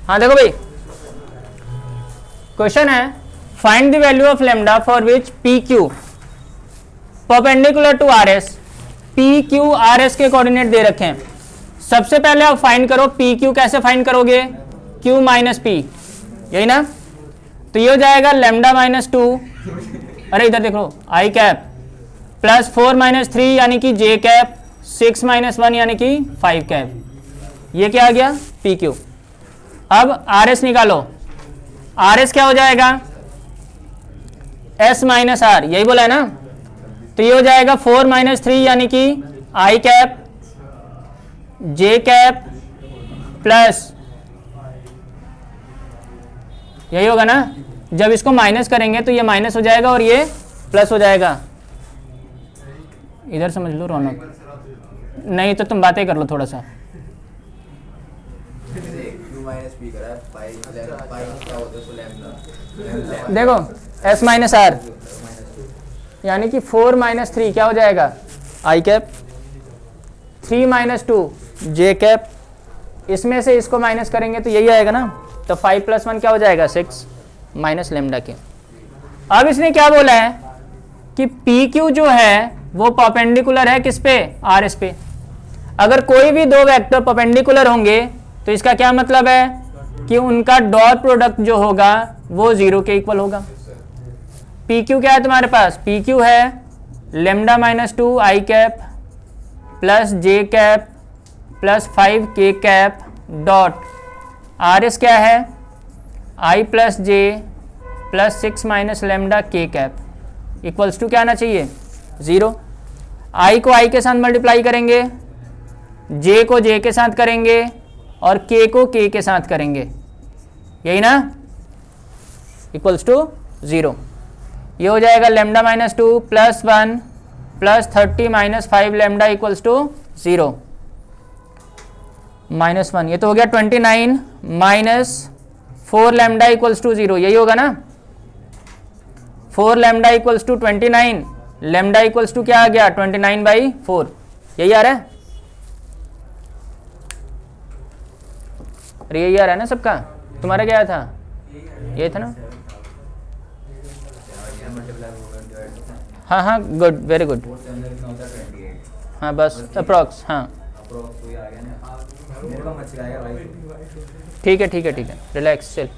हाँ देखो भाई, क्वेश्चन है find the value of lambda for which P Q perpendicular to R S. P Q R S के coordinate दे रखे हैं। सबसे पहले आप फाइंड करो पी क्यू। कैसे फाइंड करोगे? क्यू माइनस पी, यही ना। तो ये हो जाएगा लेमडा माइनस 2, अरे इधर देखो, आई कैप प्लस 4 माइनस 3 यानी कि जे कैप, 6 माइनस 1 यानी कि 5 कैप। ये क्या आ गया? P Q. अब आर एस निकालो। आर एस क्या हो जाएगा? एस माइनस आर, यही बोला है ना। तो ये हो जाएगा 4 माइनस 3 यानी कि आई कैप जे कैप प्लस, यही होगा ना। जब इसको माइनस करेंगे तो ये माइनस हो जाएगा और ये प्लस हो जाएगा। इधर समझ लो रौनक, नहीं तो तुम बातें कर लो थोड़ा सा। देखो एस माइनस आर यानी कि 4 माइनस 3 क्या हो जाएगा? आई कैप, 3 माइनस 2 जे कैप, इसमें से इसको माइनस करेंगे तो यही आएगा ना। तो 5 प्लस 1 क्या हो जाएगा? 6 माइनस लेमडा के। अब इसने क्या बोला है कि पी क्यू जो है वो परपेंडिकुलर है किस पे? आर एस पे। अगर कोई भी दो वेक्टर परपेंडिकुलर होंगे तो इसका क्या मतलब है कि उनका डॉट प्रोडक्ट जो होगा वो 0 के इक्वल होगा। पी क्यू क्या है तुम्हारे पास? पी क्यू है लेमडा माइनस 2 आई कैप प्लस जे कैप प्लस 5 के कैप डॉट आर एस क्या है? आई प्लस जे प्लस 6 माइनस लेमडा के कैप इक्वल्स टू क्या आना चाहिए? 0। आई को आई के साथ मल्टीप्लाई करेंगे, जे को जे के साथ करेंगे और के को के के साथ करेंगे, यही ना। Equals to 0। ये हो जाएगा lambda minus 2 plus 1 plus 30 minus 5 lambda equals to 0 minus 1। ये तो हो गया 29 माइनस 4 लेमडा इक्वल्स टू 0, यही होगा ना। 4 lambda equals to 29, lambda equals to क्या आ गया? 29/4, यही आ रहा है। अरे यही आ रहा है ना सबका। तुम्हारा क्या था? ये था ना। हाँ हाँ, गुड, वेरी गुड। हाँ बस अप्रॉक्स, हाँ ठीक है ठीक है ठीक है, रिलैक्स, चल।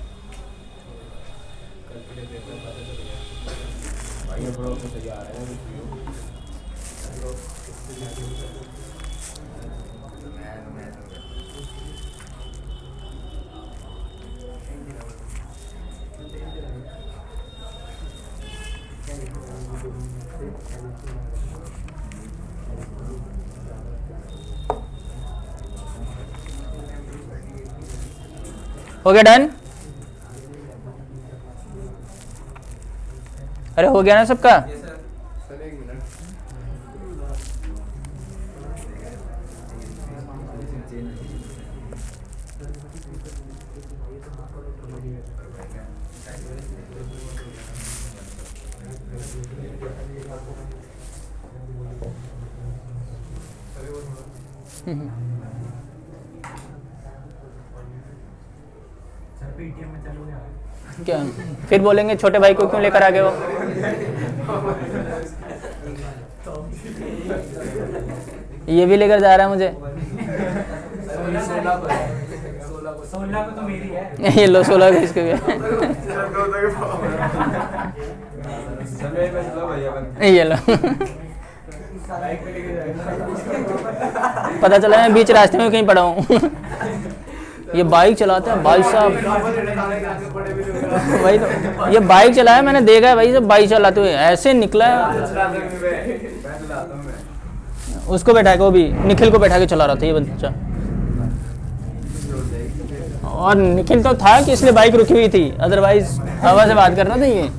हो गया डन? अरे हो गया ना सबका? क्या फिर बोलेंगे छोटे भाई को क्यों लेकर आ गए हो? ये भी लेकर जा रहा है मुझे। 16 को तो मेरी है। ये लो 16 को इसको भी ये लो। पता चला मैं बीच रास्ते में कहीं पड़ा हूँ। ये बाइक चलाता है भाई साहब। वही तो, ये बाइक चलाया मैंने देखा है भाई साहब, बाइक चलाते हुए ऐसे निकला है। उसको बैठा के, वो भी निखिल को बैठा के चला रहा था ये बच्चा। और निखिल तो था कि इसलिए बाइक रुकी हुई थी, अदरवाइज हवा से बात कर रहा था ये।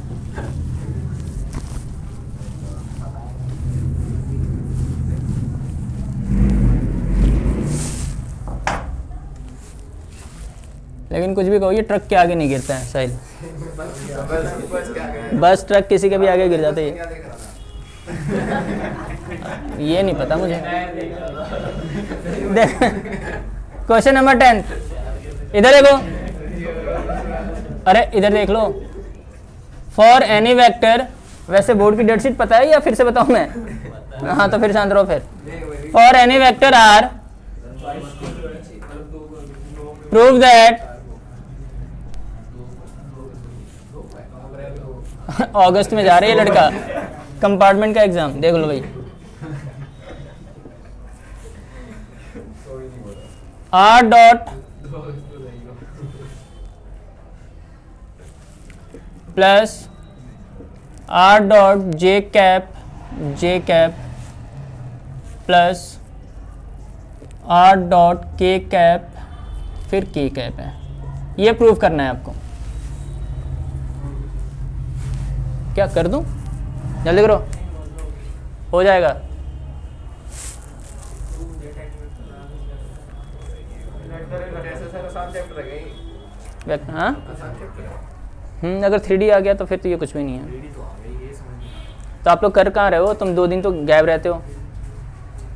लेकिन कुछ भी कहो ये ट्रक के आगे नहीं गिरता है साहिल। बस ट्रक किसी के भी आगे गिर जाते हैं। ये नहीं पता मुझे। क्वेश्चन नंबर 10, इधर देखो, अरे इधर देख लो। फॉर एनी वेक्टर, वैसे बोर्ड की डेट शीट पता है या फिर से बताऊं मैं? हाँ तो फिर शांत रहो फिर। For any vector R, prove that अगस्त में जा रही है लड़का, कंपार्टमेंट का एग्जाम, देख लो भाई। R dot plus R dot J cap plus R dot के कैप फिर के कैप है, ये प्रूव करना है आपको। क्या कर दूं? जल्दी करो, हो जाएगा। हाँ अगर 3D आ गया तो फिर तो ये कुछ भी नहीं है। तो आप लोग कर कहाँ रहे हो? तुम 2 दिन तो गैप रहते हो,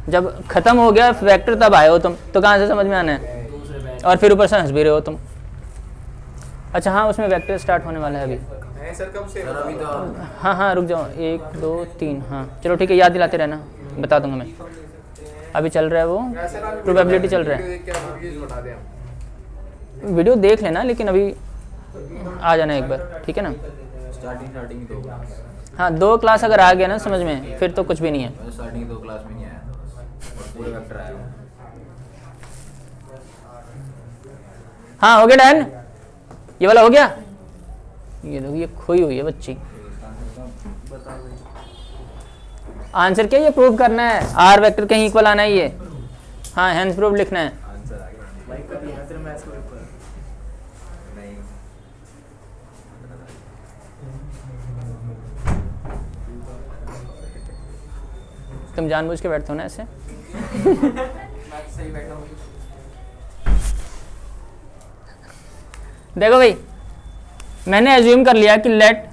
जब खत्म हो गया वेक्टर तब आए हो तुम, तो कहाँ से समझ में आना है? और फिर ऊपर से हंस भी रहे हो तुम। अच्छा हाँ, उसमें वेक्टर स्टार्ट होने वाला है अभी। सर कब से? अभी तो हाँ रुक जाओ, 1 2 3, हाँ चलो ठीक है, याद दिलाते रहना, बता दूंगा मैं। अभी चल रहा है वो प्रोबेबिलिटी चल रहा है, वीडियो देख लेना, लेकिन अभी आ जाना एक बार, ठीक है ना? Starting 2 class. हाँ 2 क्लास अगर आ गया ना समझ में, फिर तो कुछ भी नहीं है। स्टार्टिंग 2 क्लास में नहीं आया, पूरे वेक्टर आया। हाँ हो गया डन, ये वाला हो गया। ये देखो ये खोई हुई है बच्ची। आंसर क्या, ये प्रूव करना है आर वेक्टर कहीं इक्वल आना है ये। हाँ हेंस प्रूव लिखना है। आंसर आ गया नहीं। तुम जानबूझ के बैठते हो ना ऐसे। देखो भाई, मैंने एज्यूम कर लिया कि let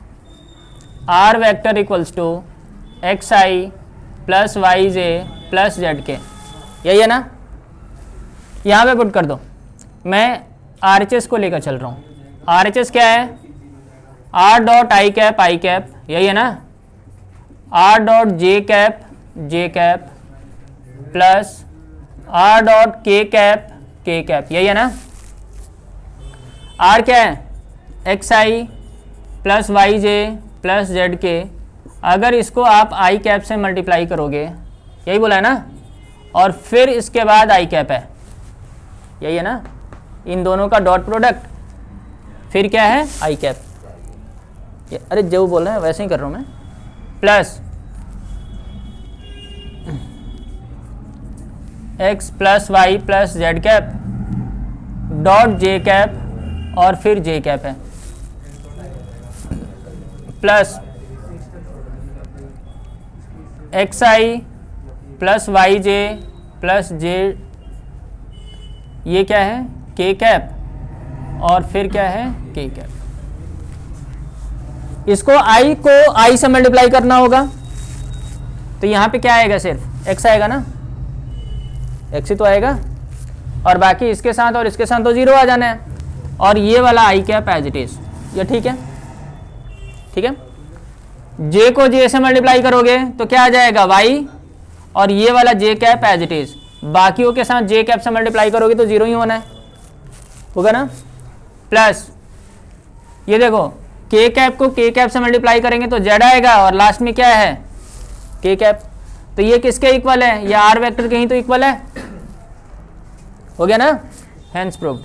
R vector equals to X I plus Y J plus Z K, यही है ना? यहाँ पे पुट कर दो। मैं आर एच एस को लेकर चल रहा हूँ। आर एच एस क्या है? आर डॉट आई कैप, यही है ना? R dot J cap plus R dot के कैप, यही है ना? आर क्या है? X I plus Y J plus Z के। अगर इसको आप आई कैप से मल्टीप्लाई करोगे, यही बोला है ना? और फिर इसके बाद आई कैप है, यही है ना? इन दोनों का डॉट प्रोडक्ट, फिर क्या है? आई कैप। अरे जो बोल रहे हैं वैसे ही कर रहा हूँ मैं। Plus X plus Y plus Z cap dot J cap और फिर जे कैप है, plus X I plus Y J plus J, ये क्या है? के कैप और फिर क्या है? के कैप। इसको आई को आई से मल्टीप्लाई करना होगा, तो यहाँ पे क्या आएगा? सिर्फ एक्स आएगा ना, एक्स ही तो आएगा, और बाकी इसके साथ और इसके साथ तो 0 आ जाना है। और ये वाला आई कैप एज इट इज, ये ठीक है? ठीक है। जे को जे से मल्टीप्लाई करोगे तो क्या आ जाएगा? वाई, और ये वाला जे कैप एज इट इज। बाकियों के साथ जे कैप से मल्टीप्लाई करोगे तो 0 ही होना है, होगा ना? प्लस ये देखो, के कैप को के कैप से मल्टीप्लाई करेंगे तो जेड आएगा, और लास्ट में क्या है? के कैप। तो ये किसके इक्वल है? ये आर वेक्टर के ही तो इक्वल है, हो गया ना? Hence proved.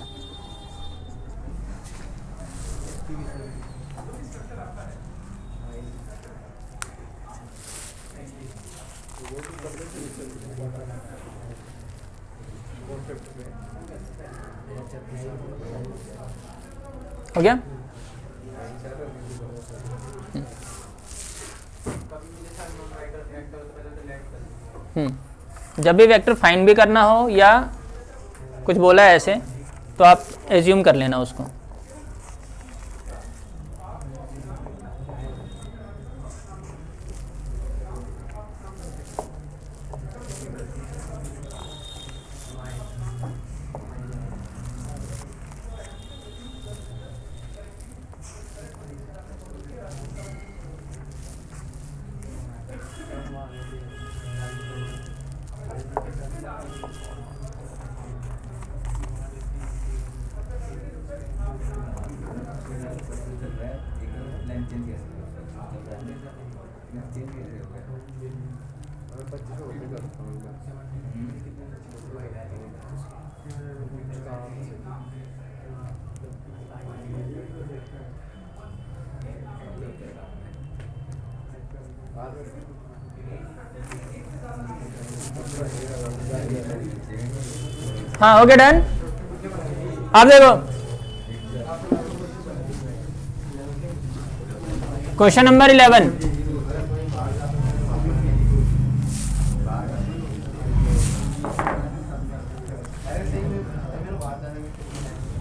हो गया? जब भी वेक्टर फाइंड भी करना हो या कुछ बोला है ऐसे, तो आप एज्यूम कर लेना उसको। हाँ ओके डन। आप देखो क्वेश्चन नंबर 11।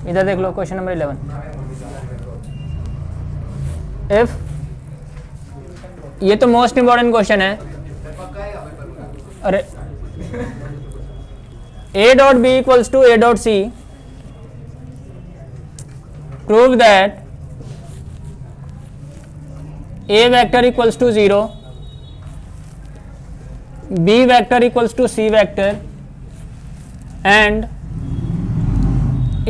इधर देख लो क्वेश्चन नंबर 11। इफ, ये तो मोस्ट इंपॉर्टेंट क्वेश्चन है। अरे A dot B equals to A dot C, prove that A vector equals to 0, B vector equals to C vector, and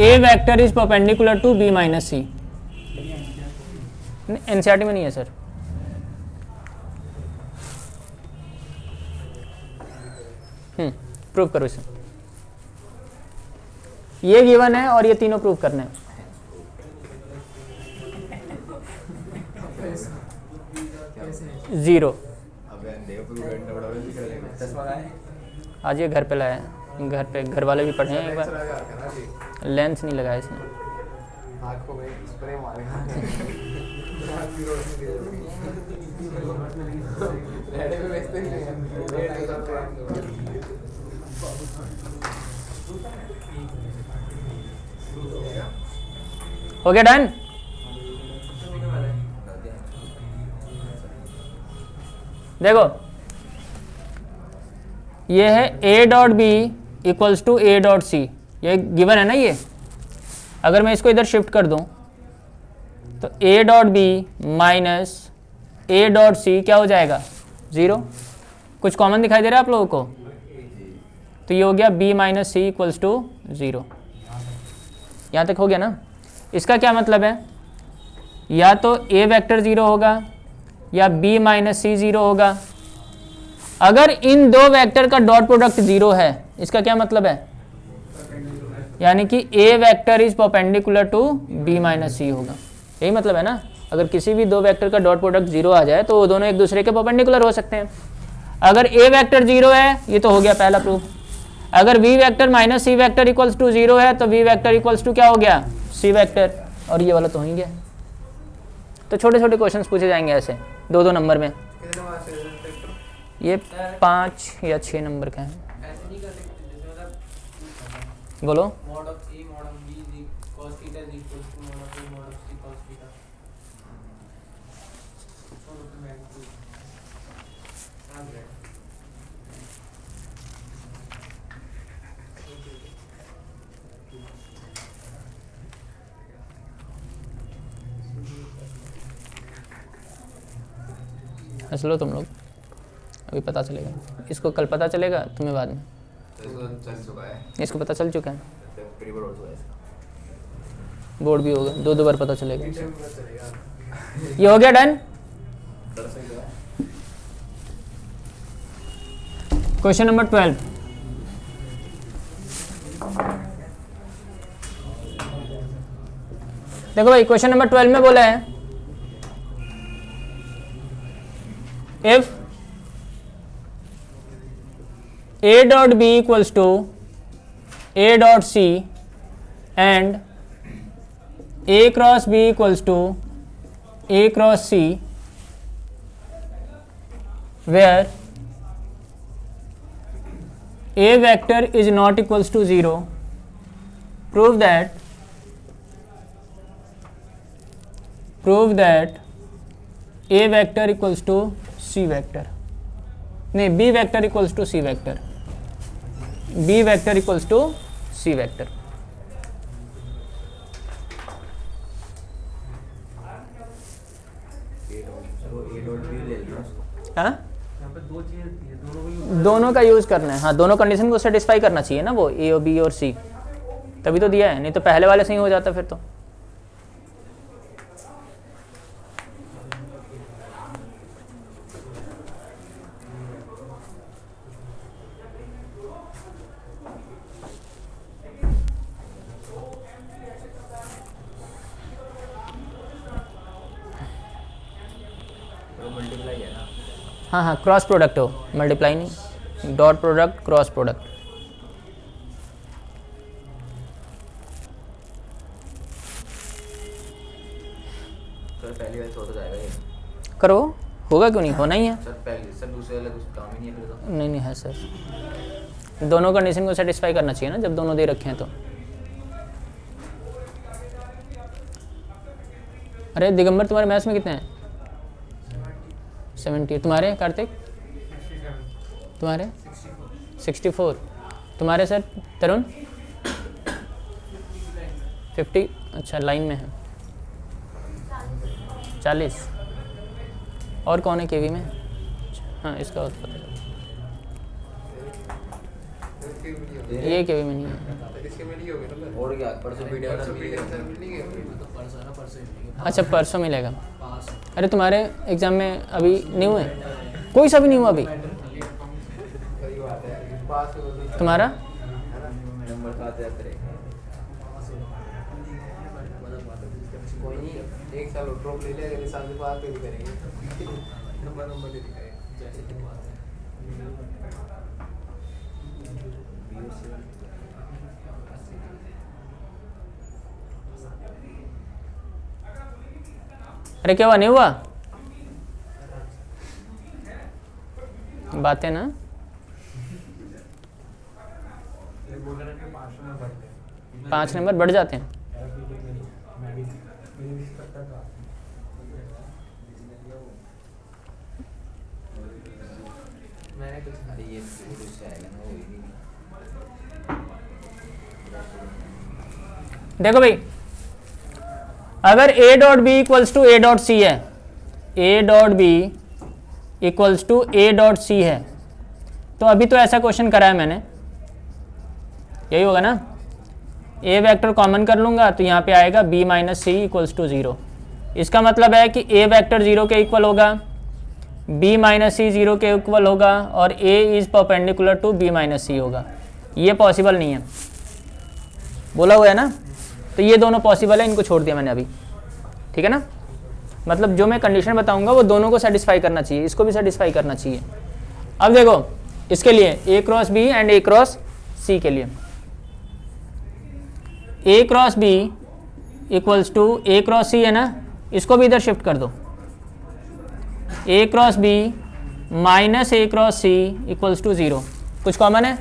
A vector is perpendicular to B minus C. NCERT में नहीं है sir. Prove करो इसे। ये given है और ये तीनों प्रूव करने हैं। जीरो। आज ये घर पे लाया है, घर पे घर वाले भी पढ़े हैं एक बार। लेंस नहीं लगाया इसने। Okay done. देखो ये है A dot B equals to A dot C, ये गिवन है ना। ये अगर मैं इसको इधर शिफ्ट कर दूं तो A dot B minus A dot C क्या हो जाएगा? ज़ीरो। कुछ कॉमन दिखाई दे रहा है आप लोगों को? तो ये हो गया B minus C equals to zero. यहाँ तक हो गया ना। इसका क्या मतलब है? या तो A वेक्टर ज़ीरो होगा या B माइनस सी ज़ीरो होगा। अगर इन दो वेक्टर का डॉट प्रोडक्ट ज़ीरो है, इसका क्या मतलब है? यानी कि A vector is perpendicular to B minus C होगा। यही मतलब है ना। अगर किसी भी दो वेक्टर का डॉट प्रोडक्ट जीरो आ जाए तो वो दोनों एक दूसरे के परपेंडिकुलर हो सकते हैं। अगर A वेक्टर जीरो है, ये तो हो गया पहला प्रूफ। अगर V vector minus C vector equals to zero है तो V वेक्टर इक्वल्स टू क्या हो गया? C vector. और ये वाला तो हो ही गया। तो छोटे छोटे क्वेश्चंस पूछे जाएंगे ऐसे 2-2 नंबर में। ये 5 या 6 नंबर का है। बोलो। mod of A mod of B is cos theta is equal to mod of A mod of C cos theta. So look at magnitude. हंस लो तुम लोग, अभी पता चलेगा। इसको कल पता चलेगा, तुम्हें बाद में। चल चुका है, इसको पता चल चुका है। पेपर हो चुका है इसका। बोर्ड भी होगा, 2-2 बार पता चलेगा। ये हो गया डन। Question number 12। देखो भाई, क्वेश्चन नंबर 12 में बोला है if A dot B equals to A dot C and A cross B equals to A cross C, where A vector is not equals to 0, prove that A vector equals to C vector, नहीं, B vector equals to C vector, B vector equals to C vector। हाँ, यहाँ पे दो चीजें थी, दोनों को दोनों का यूज करना है। हाँ, दोनों कंडीशन को सेटिस्फाई करना चाहिए ना, वो A और B और C, तभी तो दिया है। नहीं तो पहले वाले से ही हो जाता फिर तो। हाँ हाँ क्रॉस प्रोडक्ट हो, मल्टीप्लाई नहीं, dot product cross product. Sir पहली बार हो तो जाएगा ये। करो, होगा क्यों नहीं, होना ही है। सर पहले सर दूसरे वाला कुछ काम ही नहीं है फिर तो। नहीं नहीं है सर, दोनों कंडीशन को सेटिस्फाई करना चाहिए ना जब दोनों दे रखे हैं तो। अरे दिगंबर तुम्हारे मैथ्स में कितने हैं? 70। तुम्हारे कार्तिक? तुम्हारे 64। तुम्हारे सर तरुण? 50। अच्छा लाइन में है 40। और कौन है केवी में? हाँ इसका और पता चला। ये केवी में नहीं है। और क्या परसों वीडियो अच्छा परसों मिलेगा। अरे तुम्हारे एग्ज़ाम में अभी न्यू है? कोई सा भी नहीं हुआ अभी तुम्हारा? नंबर तो आते आते रहेगा। कोई नहीं, एक साल ड्रॉप ले लिया, अगले साल से बात भी करेंगे। नंबर ले दिखाएंगे। अरे क्या हुआ, नहीं हुआ? बातें ना 5 नंबर बढ़ जाते हैं। अरे ये से आएगा ना, वो ही नहीं। देखो भाई, अगर a dot B equals to a dot C है, a dot B equals to a dot C है, तो अभी तो ऐसा क्वेश्चन करा है मैंने, यही होगा ना। a वेक्टर कॉमन कर लूँगा तो यहाँ पे आएगा b minus C equals to 0। इसका मतलब है कि a वेक्टर 0 के इक्वल होगा, b माइनस सी 0 के इक्वल होगा और a is perpendicular to b minus C होगा। ये पॉसिबल नहीं है, बोला हुआ है ना। तो ये दोनों पॉसिबल है, इनको छोड़ दिया मैंने अभी, ठीक है ना। मतलब जो मैं कंडीशन बताऊंगा वो दोनों को सेटिस्फाई करना चाहिए, इसको भी सेटिस्फाई करना चाहिए। अब देखो इसके लिए a cross b and a cross c के लिए, a cross b equals to a cross c है ना, इसको भी इधर शिफ्ट कर दो। a cross b minus a cross c equals to 0। कुछ कॉमन है,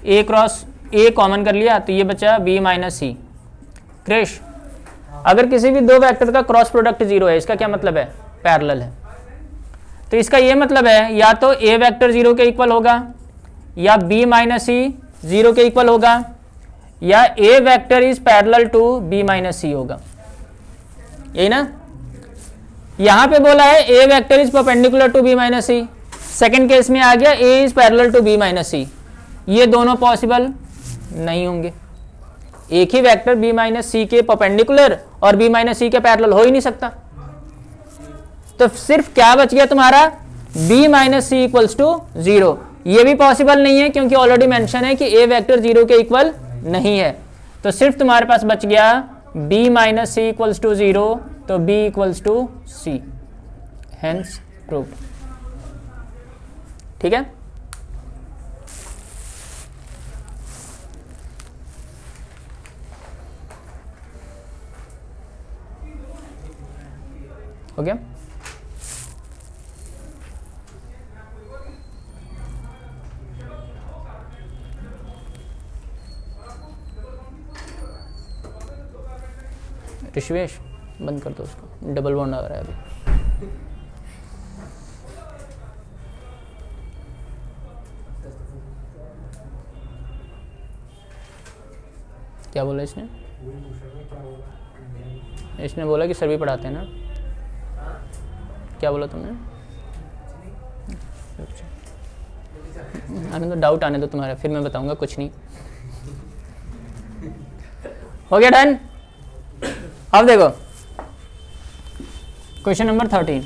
a क्रॉस a कॉमन कर लिया तो ये बचा b माइनस सी। क्रिश, अगर किसी भी दो वेक्टर का क्रॉस प्रोडक्ट 0 है, इसका क्या मतलब है? पैरेलल है। तो इसका ये मतलब है या तो a वेक्टर 0 के इक्वल होगा, या b माइनस सी 0 के इक्वल होगा, या a vector is parallel to b minus C होगा, यही ना। यहाँ पे बोला है a vector is perpendicular to b minus C, second case में आ गया a is parallel to b minus C. ये दोनों पॉसिबल नहीं होंगे, एक ही वेक्टर b माइनस सी के परपेंडिकुलर और b माइनस सी के पैरेलल हो ही नहीं सकता। तो सिर्फ क्या बच गया तुम्हारा, b minus C equals to 0। ये भी पॉसिबल नहीं है क्योंकि ऑलरेडी मेंशन है कि a वेक्टर 0 के इक्वल नहीं है। तो सिर्फ तुम्हारे पास बच गया b minus C equals to 0, तो b equals to c, hence proved. ठीक है, हो गया। ऋषिवेश बंद कर दो उसको, डबल बॉन्ड आ रहा है अभी। क्या बोला इसने? इसने बोला कि सर भी पढ़ाते हैं ना। क्या बोला तुमने? आने दो, डाउट आने दो तुम्हारा, फिर मैं बताऊंगा। कुछ नहीं, हो गया डन। अब देखो क्वेश्चन नंबर 13।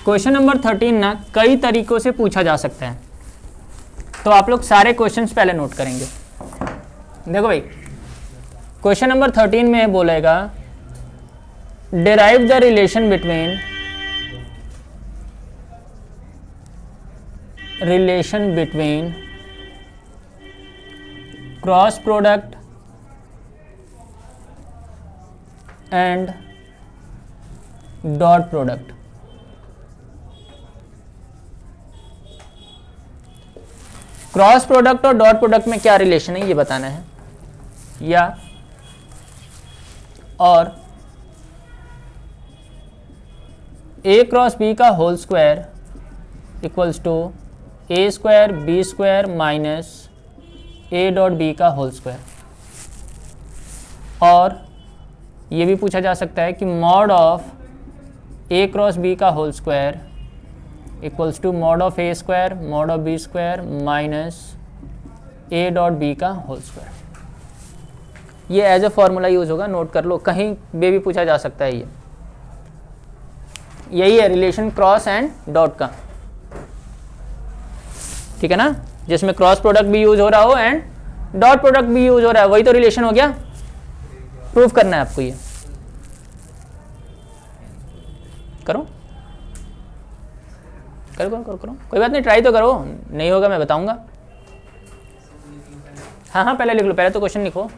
क्वेश्चन नंबर 13 ना कई तरीकों से पूछा जा सकता है, तो आप लोग सारे क्वेश्चंस पहले नोट करेंगे। देखो भाई, क्वेश्चन नंबर 13 में बोलेगा derive the relation between relation between cross product and dot product. Cross product और डॉट प्रोडक्ट में क्या रिलेशन है ये बताना है, या और ए क्रॉस बी का whole square equals to A square B square minus A dot B का होल स्क्वायर। और ये भी पूछा जा सकता है कि mod of A cross B का whole square equals to mod of A square mod of B square minus A dot B का होल स्क्वायर। ये एज ए फॉर्मूला यूज होगा, नोट कर लो, कहीं भी पूछा जा सकता है। ये यही है रिलेशन क्रॉस एंड डॉट का, ठीक है ना, जिसमें क्रॉस प्रोडक्ट भी यूज हो रहा हो एंड डॉट प्रोडक्ट भी यूज हो रहा है, वही तो रिलेशन हो गया। प्रूव करना है आपको, ये करो करो करो करो करो, कोई बात नहीं, ट्राई तो करो, नहीं होगा मैं बताऊंगा। हाँ हाँ पहले लिख लो, पहले तो क्वेश्चन लिखो।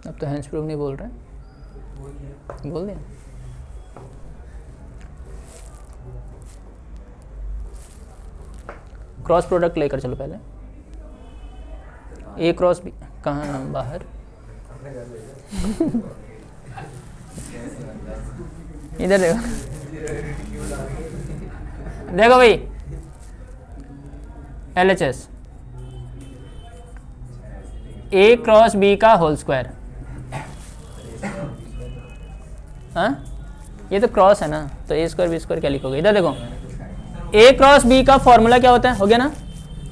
अब तो हैंड्स प्रूफ नहीं बोल रहे, बोल दिया। क्रॉस प्रोडक्ट लेकर चलो पहले, ए क्रॉस बी कहाँ बाहर इधर देखो, देखो भाई LHS ए क्रॉस बी का होल स्क्वायर, हाँ ये तो क्रॉस है ना, तो ए स्क्वायर बी स्क्वायर क्या लिखोगे। इधर देखो ए क्रॉस बी का फॉर्मूला क्या होता है, हो गया ना,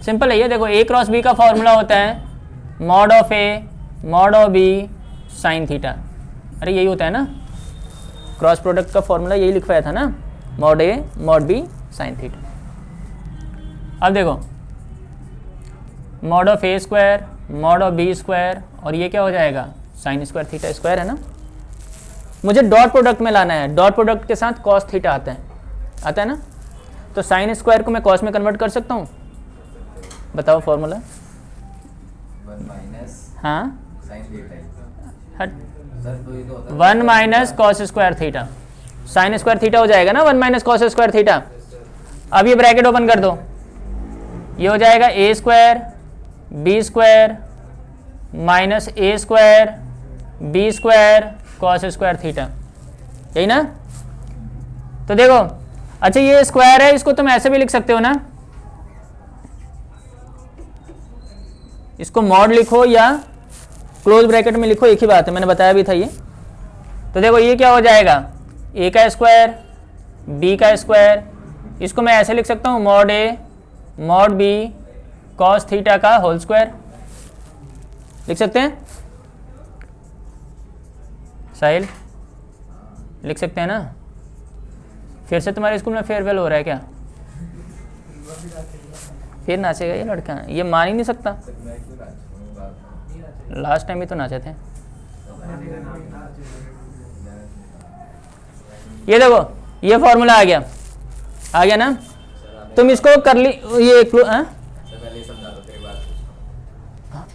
सिंपल है ये। देखो ए क्रॉस बी का फॉर्मूला होता है mod of A mod of B sine theta. अरे यही होता है ना, क्रॉस प्रोडक्ट का फॉर्मूला यही लिखवाया था ना, mod A mod B sine theta. अब देखो mod of A square mod of B square, और ये क्या हो जाएगा साइन स्क्वायर थीटा स्क्वायर है ना। मुझे डॉट प्रोडक्ट में लाना है, डॉट प्रोडक्ट के साथ कॉस थीटा आता है ना, तो साइन स्क्वायर को मैं कॉस में कन्वर्ट कर सकता हूँ। बताओ फॉर्मूला। 1 माइनस हाँ साइन थीटा हट सर, तो ये तो होता है 1 minus cos square theta, sine square theta हो जाएगा ना 1 माइनस कॉस स्क्वायर थीटा। अब ये ब्रैकेट ओपन कर दो, ये हो जाएगा A square B square minus A square B square cos square theta, यही ना। तो देखो अच्छा ये स्क्वायर है, इसको तुम ऐसे भी लिख सकते हो ना, इसको मॉड लिखो या क्लोज ब्रैकेट में लिखो, एक ही बात है, मैंने बताया भी था ये। तो देखो ये क्या हो जाएगा ए का स्क्वायर बी का स्क्वायर, इसको मैं ऐसे लिख सकता हूँ mod A mod B cos theta का होल स्क्वायर, लिख सकते हैं साहिल, लिख सकते हैं ना। फिर से तुम्हारे स्कूल में फेयरवेल हो रहा है क्या, फिर नाचेगा ये लड़का, ये मान ही नहीं सकता। मैं क्यों नाचूंगा? लास्ट टाइम ही तो नाचे थे। ये देखो ये फॉर्मूला आ गया ना, तुम इसको कर ली ये सर पहले समझा दो, फिर बात पूछता हूँ।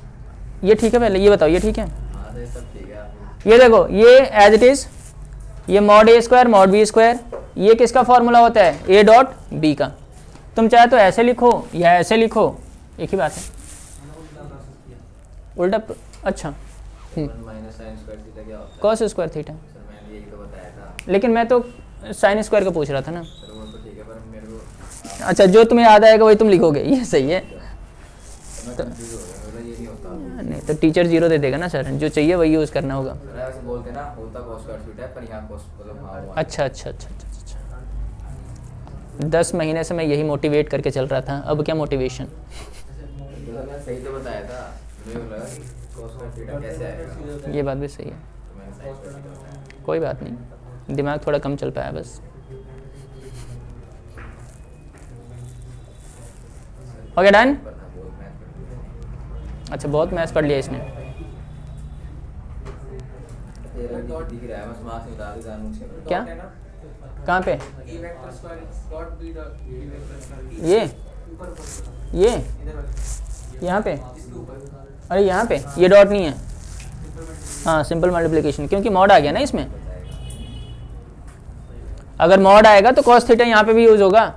ये ठीक है, पहले ये बताओ ये ठीक है। हाँ तो सब ठीक है, ये देखो, ये एज इट इज, ये मॉड ए स्क्वायर मॉड बी स्क्वायर, ये किसका फॉर्मूला होता है, ए डॉट बी का। तुम चाहे तो ऐसे लिखो या ऐसे लिखो, एक ही बात है। उल्टा, अच्छा माइनस साइन स्क्वायर थीटा क्या होता है? Cos square theta. सर मैंने यही तो बताया था। लेकिन मैं तो साइन स्क्वायर का पूछ रहा था ना। सर वो तो ठीक है, पर मेरे को अच्छा, जो तुम्हें याद आएगा वही तुम लिखोगे, ये सही है। मैं कंफ्यूज हो गया, मतलब ये नहीं होता। नहीं तो टीचर जीरो दे देगा ना सर, जो चाहिए वही यूज़ करना होगा। सर ऐसे बोलते ना, होता कॉस स्क्वायर थीटा है, पर यहाँ कॉस मतलब हाँ हुआ। अच्छा अच्छा अच्छा अच्छा अच्छा, 10 महीने से मैं यही मोटिवेट करके चल रहा था, अब क्या मोटिवेशन। सर मैं सही तो बताया था, मुझे लगा कि कॉस स्क्वायर थीटा कैसे आएगा, ये बात भी सही है, तो मैंने साइन स्क्वायर थीटा बताया। कोई बात नहीं, दिमाग थोड़ा कम चल पाया बस। Okay done. पर था बहुत मैथ कर अच्छा, बहुत मैथ्स पढ़ लिया इसने। दिया दिख रहा है, बस मार्क्स नहीं उतार जानूं उसके। क्या? है ना, कहाँ पे? A vector square dot B dot B vector square ये ऊपर ऊपर ये इधर वाले यहाँ पे, इसके ऊपर अरे यहाँ पे ये डॉट नहीं है। हाँ, सिंपल मल्टीप्लिकेशन, क्योंकि मॉड आ गया ना इसमें। अगर मॉड आएगा तो कॉस थीटा यहाँ पे भी यूज होगा।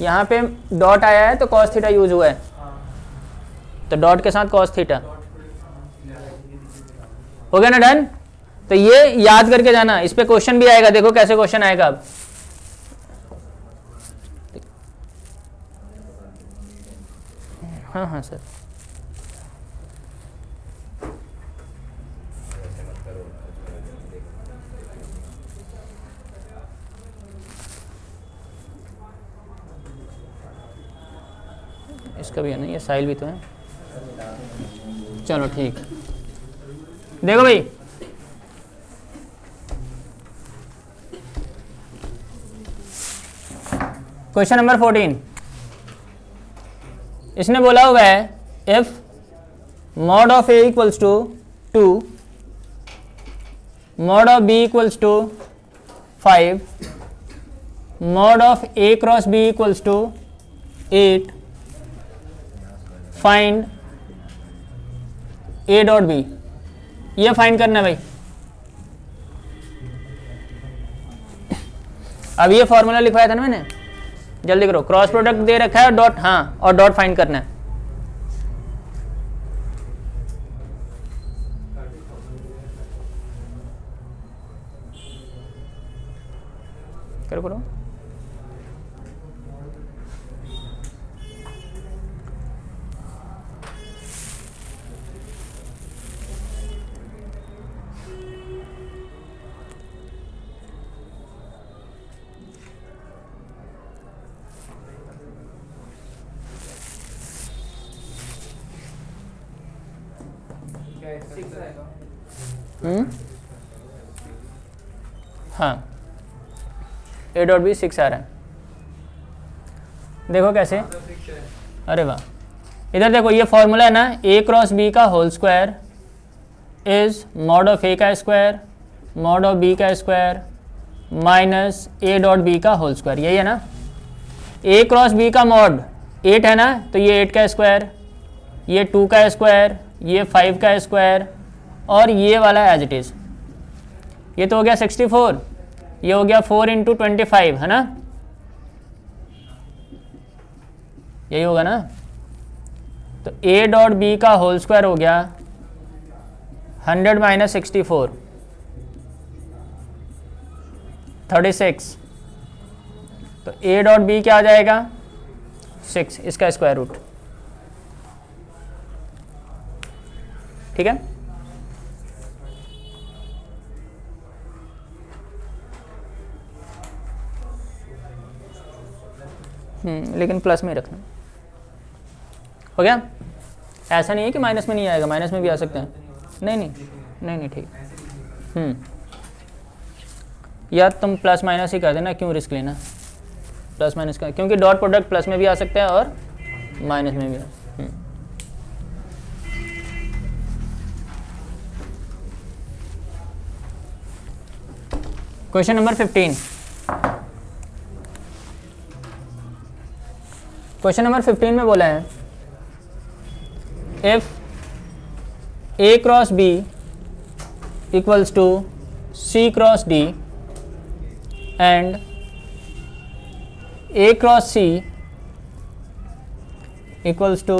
यहाँ पे डॉट आया है तो कॉस थीटा यूज हुआ है, तो डॉट के साथ कॉस थीटा हो गया ना डन। तो ये याद करके जाना, इस पे क्वेश्चन भी आएगा, देखो कैसे क्वेश्चन आएगा अब। हाँ हाँ सर, इसका भी है ना, ये साइल भी तो है। चलो ठीक, देखो भाई, क्वेश्चन नंबर 14, इसने बोला हुआ है if mod of A equals to 2, mod of B equals to 5, mod of A cross B equals to 8, find A dot B. ये फाइंड करना है भाई। अब ये फॉर्मूला लिखवाया था ना मैंने, जल्दी करो। क्रॉस प्रोडक्ट दे रखा है और डॉट, हाँ, और डॉट फाइंड करना है। करो करो। हाँ, ए डॉट बी 6 आ रहा है, देखो कैसे। अरे वाह, इधर देखो, ये फॉर्मूला है ना, ए क्रॉस बी का whole square is mod of A का स्क्वायर मॉड ऑफ बी का square minus A dot B का होल स्क्वायर, यही है ना। ए क्रॉस बी का मॉड 8 है ना, तो ये 8 का स्क्वायर, ये 2 का स्क्वायर, ये 5 का स्क्वायर, और ये वाला एज इट इज़। ये तो हो गया 64, ये हो गया 4 × 25, है ना, यही होगा ना। तो a डॉट बी का होल स्क्वायर हो गया 100 - 64, 36। तो a डॉट बी क्या आ जाएगा, 6, इसका स्क्वायर रूट। ठीक है, लेकिन प्लस में ही रखना। हो गया, ऐसा नहीं है कि माइनस में नहीं आएगा, माइनस में भी आ सकते हैं। नहीं नहीं नहीं नहीं, ठीक। या तुम प्लस माइनस ही कर देना, क्यों रिस्क लेना प्लस माइनस का, क्योंकि डॉट प्रोडक्ट प्लस में भी आ सकता है और माइनस में भी। क्वेश्चन नंबर 15, क्वेश्चन नंबर 15 में बोला है if A cross B equals to C cross D and A cross C equals to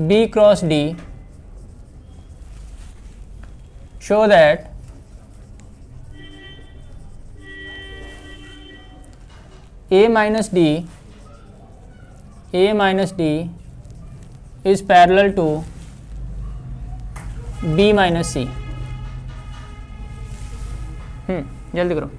B cross D, show that A minus D is parallel to B minus C. जल्दी करो.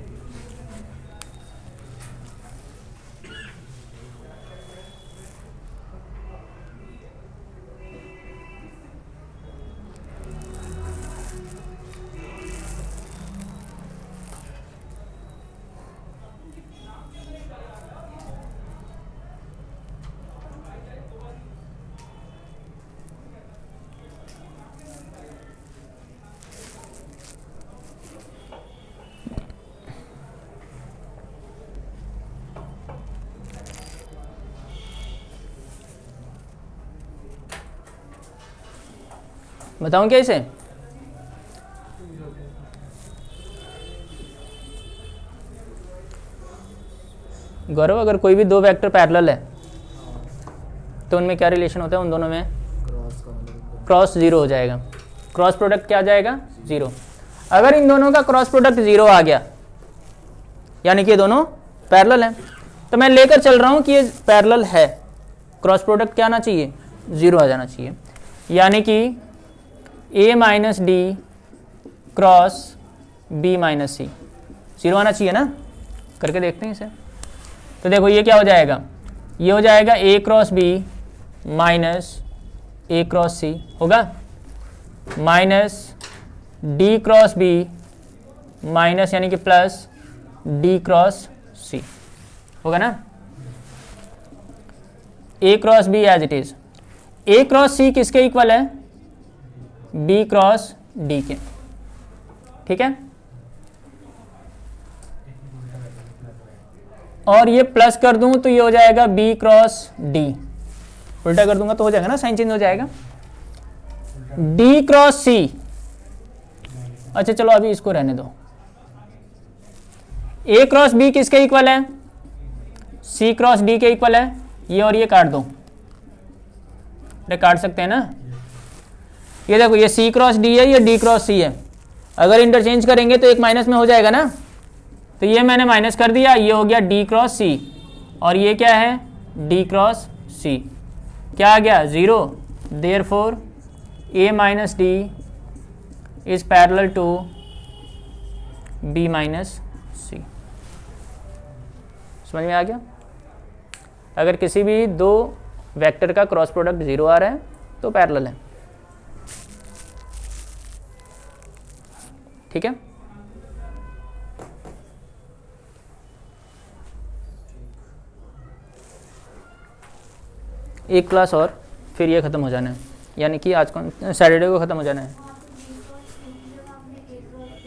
बताऊं क्या इसे? गौरव, अगर कोई भी दो वेक्टर पैरेलल है तो उनमें क्या रिलेशन होता है? उन दोनों में क्रॉस जीरो हो जाएगा. क्रॉस प्रोडक्ट क्या आ जाएगा? जीरो. अगर इन दोनों का क्रॉस प्रोडक्ट जीरो आ गया यानी कि ये दोनों पैरेलल हैं, तो मैं लेकर चल रहा हूं कि ये पैरेलल है, क्रॉस प्रोडक्ट क्या आना चाहिए? जीरो आ जाना चाहिए. यानी कि A minus D cross B minus C zero आना चाहिए ना. करके देखते हैं इसे. तो देखो ये क्या हो जाएगा? ये हो जाएगा A cross B minus A cross C होगा, minus D cross B minus यानी कि प्लस D क्रॉस C होगा ना. A cross B as it is. A cross C किसके इक्वल है? B क्रॉस D के. ठीक है. और ये प्लस कर दूं तो ये हो जाएगा B क्रॉस D. उल्टा कर दूंगा तो हो जाएगा ना, साइन चेंज हो जाएगा. D cross C. अच्छा चलो अभी इसको रहने दो. A क्रॉस B किसके इक्वल है? C क्रॉस D के इक्वल है. ये और ये काट दो. अरे काट सकते हैं ना. ये देखो ये C क्रॉस D है, ये D क्रॉस C है. अगर इंटरचेंज करेंगे तो एक माइनस में हो जाएगा ना. तो ये मैंने माइनस कर दिया, ये हो गया D क्रॉस C और ये क्या है? D cross C. क्या आ गया? Zero. Therefore A minus D is parallel to B minus C. समझ में आ गया? अगर किसी भी दो वेक्टर का क्रॉस प्रोडक्ट जीरो आ रहा है तो पैरेलल है. ठीक है. एक क्लास और फिर ये ख़त्म हो जाना है, यानी कि आज को सैटरडे को ख़त्म हो जाना है.